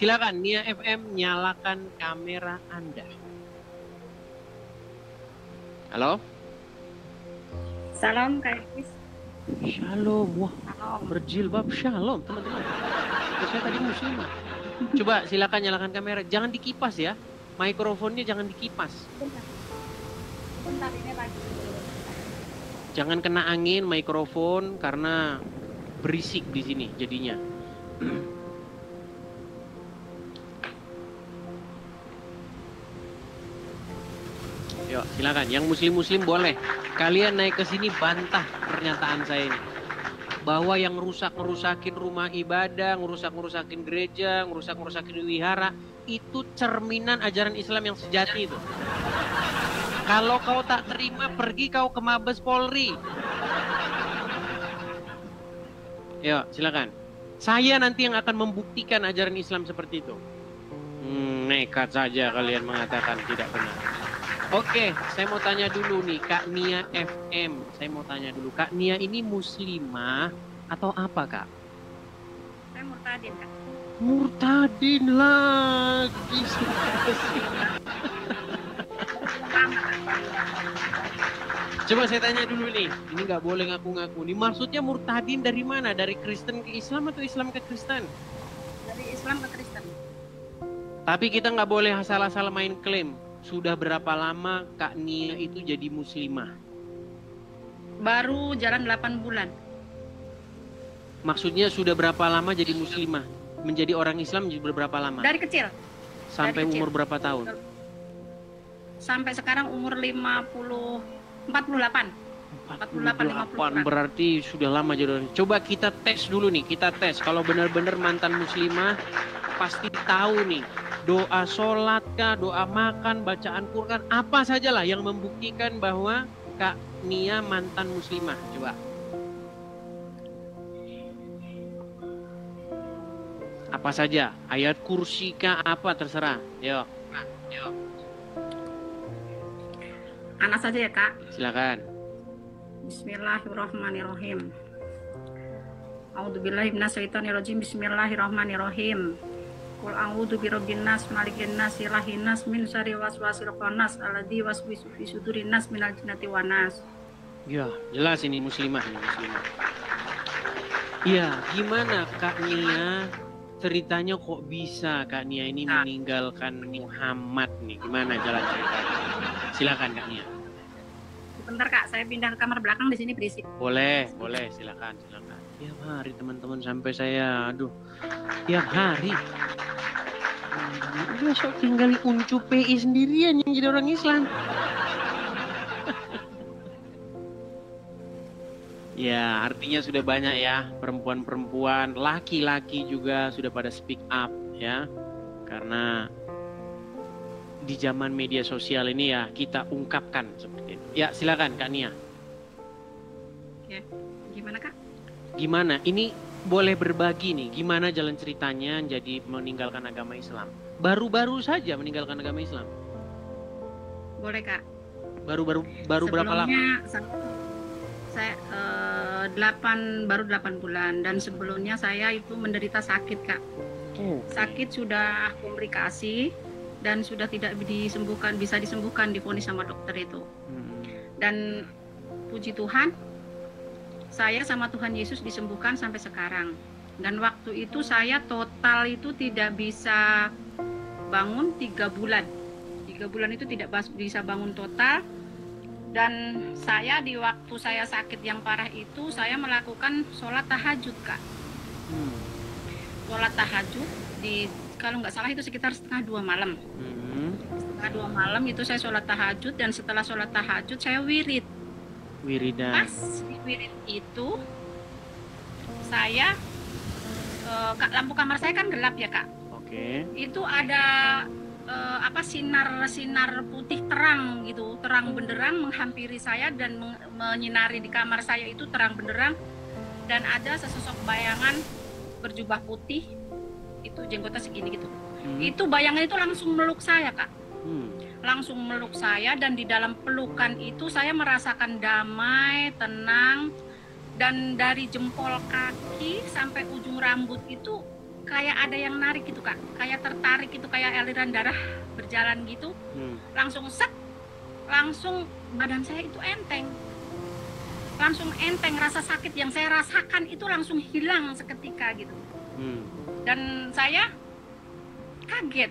Silakan Nia FM nyalakan kamera Anda. Halo? Salam Kak Idris. Shalom. Wah, berjilbab shalom teman-teman. Saya tadi muslimah. Coba silakan nyalakan kamera. Jangan dikipas ya. Mikrofonnya jangan dikipas. Bentar ini lagi. Jangan kena angin mikrofon karena berisik di sini jadinya. Yuk, silakan. Yang muslim-muslim boleh. Kalian naik ke sini bantah pernyataan saya ini. Bahwa yang ngerusakin rumah ibadah, ngerusakin gereja, ngerusakin wihara, itu cerminan ajaran Islam yang sejati itu. Kalau kau tak terima, pergi kau ke Mabes Polri. Yuk, silakan. Saya nanti yang akan membuktikan ajaran Islam seperti itu. Nekat saja kalian mengatakan tidak benar. Oke, saya mau tanya dulu nih, Kak Nia FM. Saya mau tanya dulu, Kak Nia ini muslimah atau apa, Kak? Saya murtadin, Kak. Murtadin lagi. Coba saya tanya dulu nih, ini nggak boleh ngaku-ngaku. Nih maksudnya murtadin dari mana? Dari Kristen ke Islam atau Islam ke Kristen? Dari Islam ke Kristen. Tapi kita nggak boleh asal-asal main klaim. Sudah berapa lama Kak Nia itu jadi muslimah? Baru jalan 8 bulan. Maksudnya sudah berapa lama jadi muslimah? Menjadi orang Islam berapa lama? Dari kecil. Sampai dari kecil. umur berapa tahun? Sampai sekarang umur 48. 48 berarti sudah lama jadi orang. Coba kita tes dulu nih, kita tes. Kalau benar-benar mantan muslimah pasti tahu nih. Doa sholat kah, doa makan, bacaan Quran, apa sajalah yang membuktikan bahwa Kak Nia mantan muslimah. Coba. Apa saja, ayat kursi kah, apa terserah. Yuk. Anak saja ya, Kak. Silakan. Bismillahirrahmanirrahim. A'udzubillahi minasyaitonirrajim. Bismillahirrahmanirrahim. Qul a'udzu birabbin nas, malikin nas, ilahin nas, min syarri waswasil khannas, alladzi waswisu fi sudurin nas minal jinnati wan nas. Ya, jelas ini muslimah, Iya, gimana Kak Nia ceritanya kok bisa Kak Nia ini meninggalkan Muhammad nih? Gimana jalan ceritanya? Silakan Kak Nia. Sebentar Kak, saya pindah ke kamar belakang, di sini berisik. Boleh, silakan. Tiap hari teman-teman sampai saya, tiap hari. Besok tinggal uncu PI sendirian yang jadi orang Islam. Ya, artinya sudah banyak ya perempuan-perempuan, laki-laki juga sudah pada speak up ya. Karena di zaman media sosial ini ya kita ungkapkan seperti itu. Ya, silakan Kak Nia. Ya, gimana Kak? Gimana? Ini boleh berbagi nih, gimana jalan ceritanya jadi meninggalkan agama Islam? Baru-baru saja meninggalkan agama Islam. Boleh Kak. Baru berapa lama? Saya baru 8 bulan, dan sebelumnya saya itu menderita sakit Kak. Sakit sudah komplikasi dan sudah tidak bisa disembuhkan, divonis sama dokter itu. Dan puji Tuhan, saya sama Tuhan Yesus disembuhkan sampai sekarang. Dan waktu itu saya total itu tidak bisa bangun 3 bulan. 3 bulan itu tidak bisa bangun total. Dan saya di waktu saya sakit yang parah itu, saya melakukan sholat tahajud Kak. Sholat tahajud kalau nggak salah itu sekitar 1:30 malam. 1:30 malam itu saya sholat tahajud, dan setelah sholat tahajud saya wirid. Wiridan. Pas di wirid itu saya lampu kamar saya kan gelap ya Kak. Oke. Itu ada sinar putih terang gitu, terang benderang menghampiri saya dan menyinari di kamar saya itu terang benderang, dan ada sesosok bayangan berjubah putih, itu jenggotnya segini gitu. Itu bayangan itu langsung meluk saya Kak. Langsung meluk saya, dan di dalam pelukan itu saya merasakan damai, tenang, dan dari jempol kaki sampai ujung rambut itu kayak ada yang narik gitu Kak, kayak tertarik gitu, kayak aliran darah berjalan gitu, langsung set, langsung badan saya itu enteng, langsung enteng, rasa sakit yang saya rasakan itu langsung hilang seketika gitu. Dan saya kaget,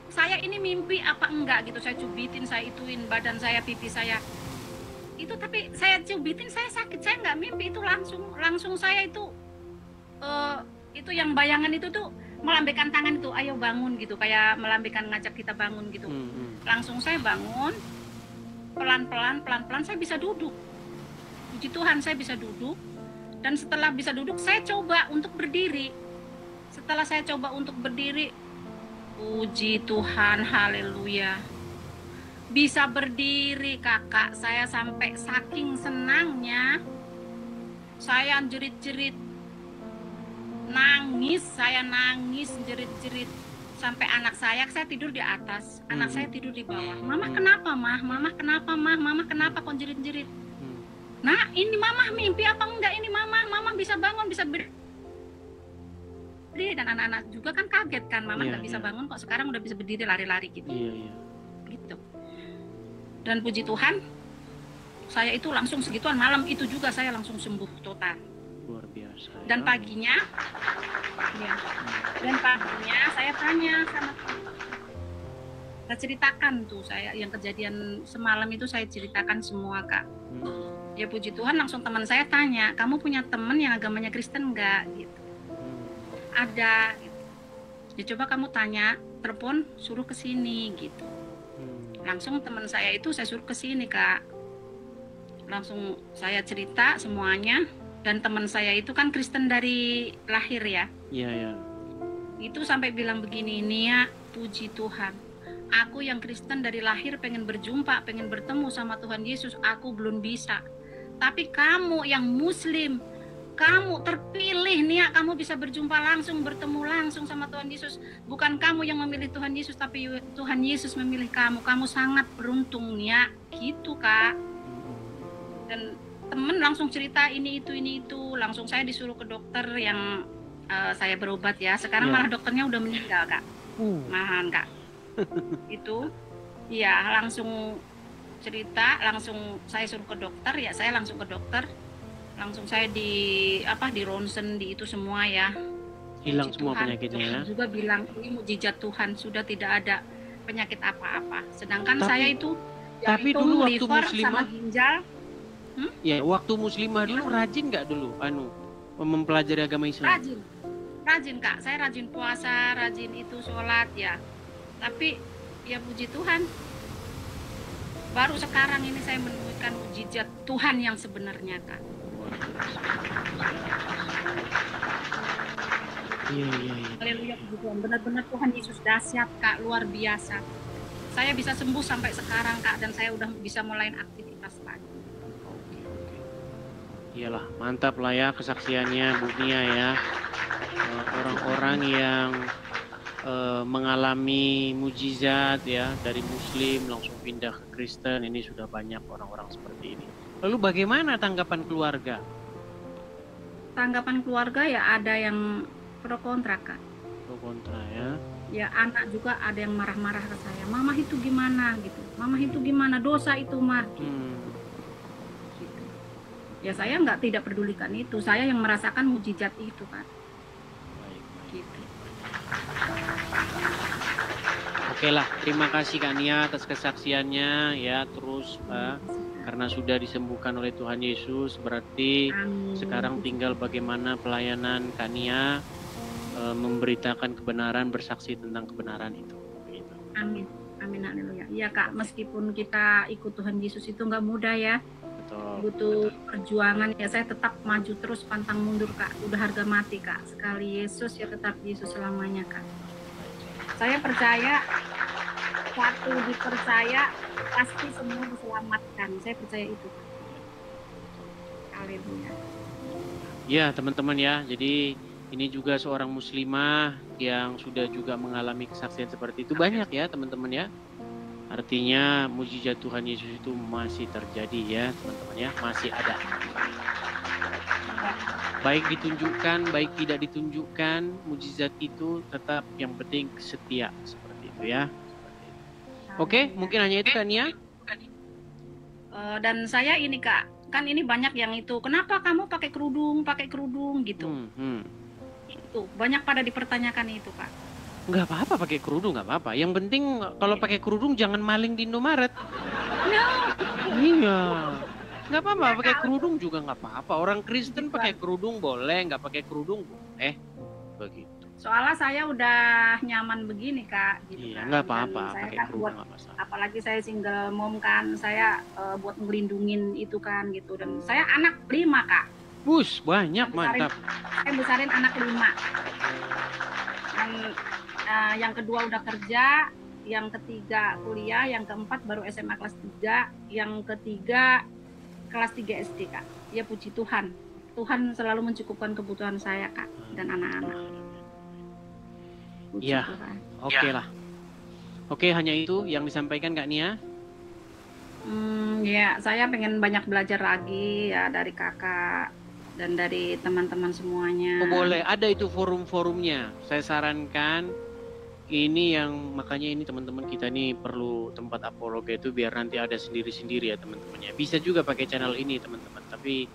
saya ini mimpi apa enggak gitu, saya cubitin, saya ituin badan saya, pipi saya itu, tapi saya cubitin saya sakit, saya nggak mimpi, itu langsung saya itu yang bayangan itu tuh melambaikan tangan itu, ayo bangun gitu, kayak melambaikan, ngajak kita bangun gitu. Langsung saya bangun, pelan-pelan saya bisa duduk. Puji Tuhan saya bisa duduk, dan setelah bisa duduk saya coba untuk berdiri. Setelah saya coba untuk berdiri, puji Tuhan, haleluya, bisa berdiri Kakak. Saya sampai saking senangnya saya jerit-jerit, saya nangis jerit-jerit, sampai anak saya tidur di atas, anak saya tidur di bawah. Mama kenapa mah? Mama kenapa mah? Mama kenapa kok jerit-jerit? Nah ini mama mimpi apa enggak ini mama bisa bangun, bisa berdiri. Dan anak-anak juga kan kaget kan, mama nggak bisa bangun kok sekarang udah bisa berdiri, lari-lari gitu. Gitu. Dan puji Tuhan, saya itu langsung segituan, malam itu juga saya langsung sembuh total. Luar biasa. Dan paginya, saya tanya sama saya ceritakan tuh, saya yang kejadian semalam itu saya ceritakan semua Kak. Ya puji Tuhan, langsung teman saya tanya, kamu punya teman yang agamanya Kristen nggak? Gitu. Ada. Gitu. Ya coba kamu tanya, telepon, suruh ke sini gitu. Langsung teman saya itu saya suruh ke sini Kak. Langsung saya cerita semuanya. Dan teman saya itu kan Kristen dari lahir ya. Iya. Itu sampai bilang begini, Nia, puji Tuhan, aku yang Kristen dari lahir pengen berjumpa, pengen bertemu sama Tuhan Yesus, aku belum bisa. Tapi kamu yang Muslim, kamu terpilih Nia, kamu bisa berjumpa langsung, bertemu langsung sama Tuhan Yesus. Bukan kamu yang memilih Tuhan Yesus, tapi Tuhan Yesus memilih kamu. Kamu sangat beruntung Nia, gitu Kak. Dan temen langsung cerita ini itu, langsung saya disuruh ke dokter yang saya berobat ya. Sekarang malah dokternya udah meninggal Kak. Malahan Kak. Itu ya langsung cerita, langsung saya suruh ke dokter ya, saya langsung ke dokter. Langsung saya di ronsen, di itu semua ya. Hilang semua penyakitnya ya. Juga bilang ini mukjizat Tuhan, sudah tidak ada penyakit apa-apa. Sedangkan saya itu tapi dulu waktu muslimah sama ginjal. Ya, waktu muslimah dulu rajin nggak dulu mempelajari agama Islam? Rajin Kak, saya rajin puasa, rajin itu sholat ya. Tapi ya puji Tuhan, baru sekarang ini saya menemukan mukjizat Tuhan yang sebenarnya Kak. Iya. Haleluya, puji Tuhan, benar-benar Tuhan Yesus dahsyat Kak, luar biasa. Saya bisa sembuh sampai sekarang Kak, dan saya udah bisa mulai aktivitas lagi. Iyalah, mantap lah ya kesaksiannya Bu Nia ya. Orang-orang yang mengalami mujizat ya, dari Muslim langsung pindah ke Kristen, ini sudah banyak orang-orang seperti ini. Lalu bagaimana tanggapan keluarga? Tanggapan keluarga ya ada yang pro kontra Kak. Pro kontra ya. Ya anak juga ada yang marah-marah ke saya. Mama itu gimana gitu. Mama itu gimana, dosa itu mah. Gitu. Ya saya tidak pedulikan itu, saya yang merasakan mujizat itu Kan. Gitu. Oke lah, terima kasih Kak Nia atas kesaksiannya ya, terus karena sudah disembuhkan oleh Tuhan Yesus, berarti sekarang tinggal bagaimana pelayanan Kak Nia memberitakan kebenaran, bersaksi tentang kebenaran itu. Gitu. Amin, haleluya. Iya Kak, meskipun kita ikut Tuhan Yesus itu nggak mudah ya. Butuh perjuangan ya, saya tetap maju terus, pantang mundur Kak, udah harga mati Kak, sekali Yesus ya tetap Yesus selamanya Kak. Saya percaya waktu dipercaya pasti semua diselamatkan, saya percaya itu. Haleluya. Ya teman-teman ya, jadi ini juga seorang muslimah yang sudah juga mengalami kesaksian seperti itu, banyak ya teman-teman ya. Artinya mujizat Tuhan Yesus itu masih terjadi ya teman-teman ya, masih ada. Baik ditunjukkan, baik tidak ditunjukkan, mujizat itu tetap yang penting setia seperti itu ya. Oke, mungkin hanya itu kan ya. Dan saya ini Kak, kan ini banyak yang itu, kenapa kamu pakai kerudung gitu. Itu banyak pada dipertanyakan itu Kak. Nggak apa-apa pakai kerudung, nggak apa-apa. Yang penting kalau pakai kerudung jangan maling di Indomaret. Iya. Nggak apa-apa, pakai kerudung juga nggak apa-apa. Orang Kristen pakai kerudung boleh, nggak pakai kerudung boleh. Begitu. Soalnya saya udah nyaman begini Kak. Gitu Iya, kan. nggak apa-apa Saya pakai kan kerudung buat, nggak masalah. apalagi saya single mom kan, saya buat ngelindungin itu kan gitu. Dan saya anak 5 Kak. Bus, banyak, mantap. Saya besarin anak 5. Dan yang kedua udah kerja, yang ketiga kuliah, yang keempat baru SMA kelas 3, yang ketiga kelas 3 SD Kak. Ya puji Tuhan. Tuhan selalu mencukupkan kebutuhan saya Kak dan anak-anak. Iya, oke lah. Oke, hanya itu yang disampaikan Kak Nia. Ya, saya pengen banyak belajar lagi ya dari kakak dan dari teman-teman semuanya. Oh, boleh, ada itu forum-forumnya. Saya sarankan ini yang makanya ini teman-teman kita nih perlu tempat apologa itu biar nanti ada sendiri-sendiri ya teman-temannya. Bisa juga pakai channel ini teman-teman, tapi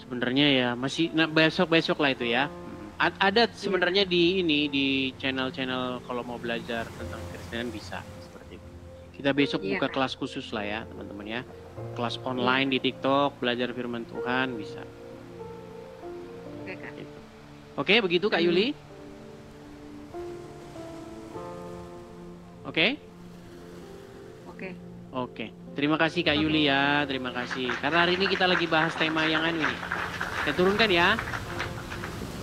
sebenarnya ya masih besok-besok lah itu ya. Ada sebenarnya di ini di channel-channel kalau mau belajar tentang Kristen bisa seperti itu. Kita besok buka kelas khusus lah ya teman-teman ya. Kelas online di TikTok, belajar firman Tuhan bisa. Oke, Kak. Oke, begitu Kak Yuli? Oke? Oke. Terima kasih Kak Yuli ya, terima kasih. Karena hari ini kita lagi bahas tema yang ini. Saya turunkan ya.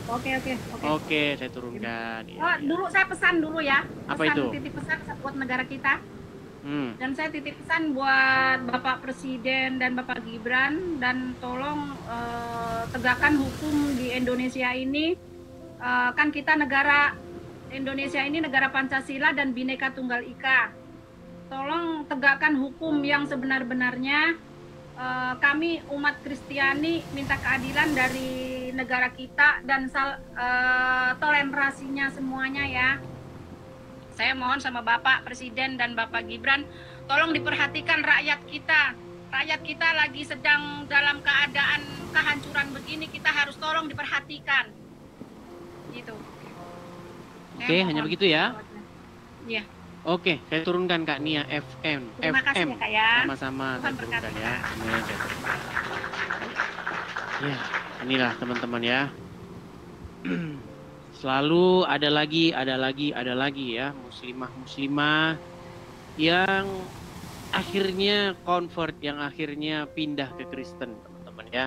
Oke, saya turunkan. Dulu saya pesan dulu ya. Apa itu? Titip pesan buat negara kita. Dan saya titip pesan buat Bapak Presiden dan Bapak Gibran, dan tolong tegakkan hukum di Indonesia ini. Kan kita negara Indonesia ini negara Pancasila dan Bhinneka Tunggal Ika. Tolong tegakkan hukum yang sebenar-benarnya. Kami umat Kristiani minta keadilan dari negara kita dan toleransinya semuanya ya. Saya mohon sama Bapak Presiden dan Bapak Gibran, tolong diperhatikan rakyat kita. Rakyat kita lagi sedang dalam keadaan kehancuran begini, kita harus tolong diperhatikan. Gitu. Oke, hanya begitu ya? Iya. Oke, saya turunkan Kak Nia FM. Terima kasih ya Kak ya. Sama-sama saya turunkan ya. Ya, inilah teman-teman ya. Selalu ada lagi ya muslimah yang akhirnya convert, yang akhirnya pindah ke Kristen teman-teman ya,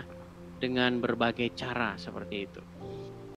dengan berbagai cara seperti itu.